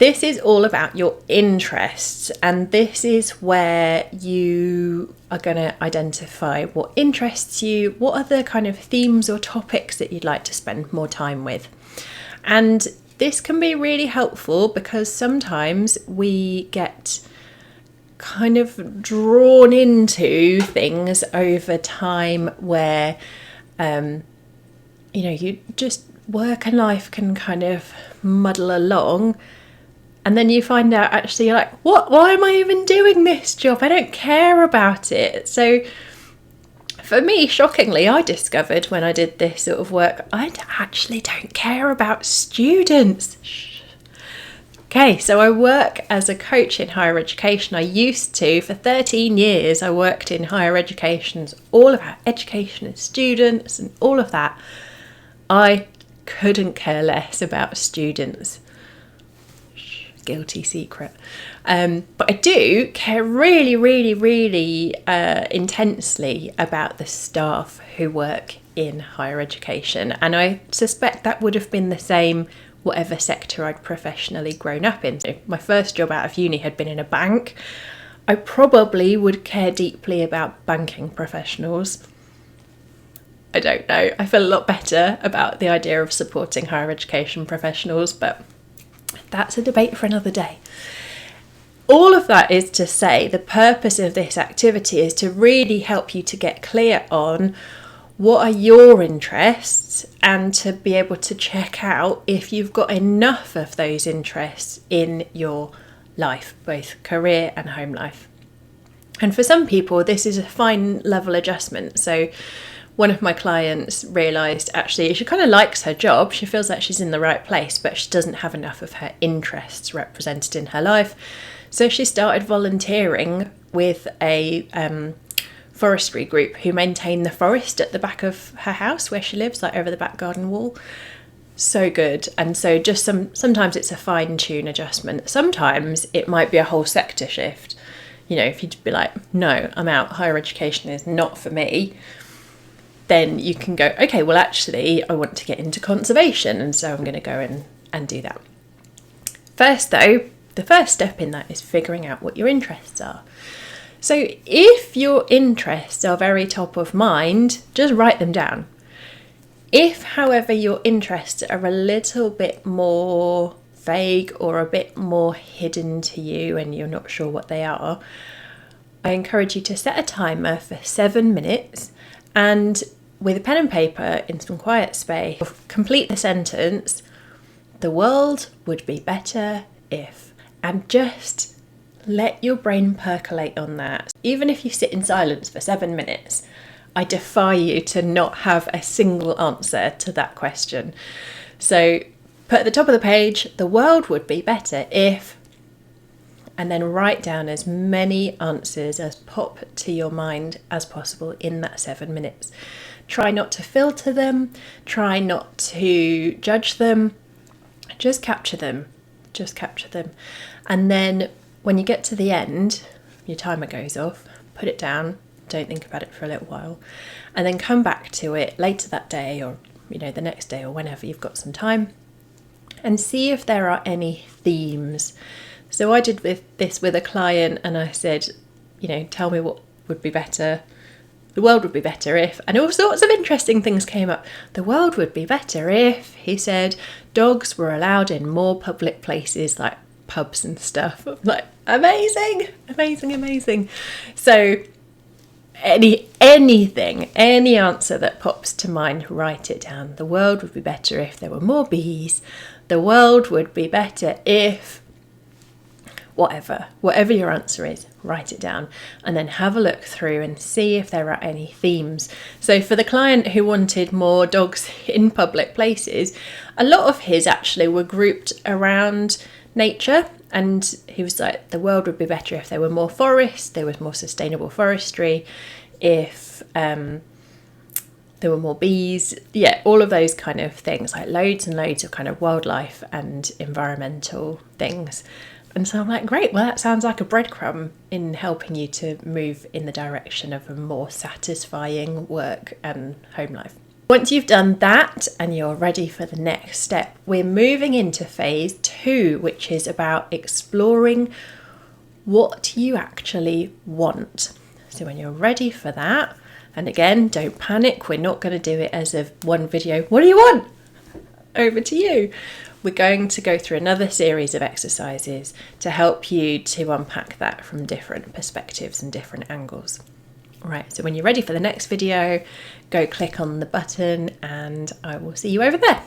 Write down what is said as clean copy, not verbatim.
This is all about your interests, and this is where you are going to identify what interests you, what are the kind of themes or topics that you'd like to spend more time with. And this can be really helpful because sometimes we get kind of drawn into things over time where, you just work and life can kind of muddle along. And then you find out actually you're like, what? Why am I even doing this job? I don't care about it. So for me, shockingly, I discovered when I did this sort of work, I actually don't care about students. Okay, so I work as a coach in higher education. I used to, for 13 years, I worked in higher education, all about education and students and all of that. I couldn't care less about students. Guilty secret. But I do care really, really, really intensely about the staff who work in higher education. And I suspect that would have been the same whatever sector I'd professionally grown up in. So my first job out of uni had been in a bank. I probably would care deeply about banking professionals. I don't know. I feel a lot better about the idea of supporting higher education professionals, but that's a debate for another day. All of that is to say the purpose of this activity is to really help you to get clear on what are your interests and to be able to check out if you've got enough of those interests in your life, both career and home life. And for some people, this is a fine level adjustment. So one of my clients realised actually she kind of likes her job, she feels like she's in the right place, but she doesn't have enough of her interests represented in her life. So she started volunteering with a forestry group who maintain the forest at the back of her house where she lives, like over the back garden wall. So good. And so just sometimes it's a fine-tune adjustment. Sometimes it might be a whole sector shift. If you'd be like, no, I'm out, higher education is not for me, then you can go, okay, well, actually, I want to get into conservation, and so I'm going to go and do that. First, though, the first step in that is figuring out what your interests are. So if your interests are very top of mind, just write them down. If, however, your interests are a little bit more vague or a bit more hidden to you and you're not sure what they are, I encourage you to set a timer for 7 minutes and with a pen and paper in some quiet space, complete the sentence, the world would be better if, and just let your brain percolate on that. Even if you sit in silence for 7 minutes, I defy you to not have a single answer to that question. So put at the top of the page, the world would be better if, and then write down as many answers as pop to your mind as possible in that 7 minutes. Try not to filter them, try not to judge them, just capture them. And then when you get to the end, your timer goes off, put it down, don't think about it for a little while, and then come back to it later that day or the next day or whenever you've got some time and see if there are any themes. So I did this with a client and I said, tell me what would be better. The world would be better if, and all sorts of interesting things came up. The world would be better if, he said, dogs were allowed in more public places like pubs and stuff. I'm like, amazing. So anything, any answer that pops to mind, write it down. The world would be better if there were more bees. The world would be better if, whatever your answer is, write it down and then have a look through and see if there are any themes. So for the client who wanted more dogs in public places, a lot of his actually were grouped around nature, and he was like, the world would be better if there were more forests, there was more sustainable forestry, if there were more bees, all of those kind of things, like loads and loads of kind of wildlife and environmental things. And so I'm like, great, well, that sounds like a breadcrumb in helping you to move in the direction of a more satisfying work and home life. Once you've done that and you're ready for the next step, we're moving into phase 2, which is about exploring what you actually want. So when you're ready for that, and again, don't panic, we're not going to do it as a one video, what do you want? Over to you. We're going to go through another series of exercises to help you to unpack that from different perspectives and different angles. Right, so when you're ready for the next video, go click on the button and I will see you over there.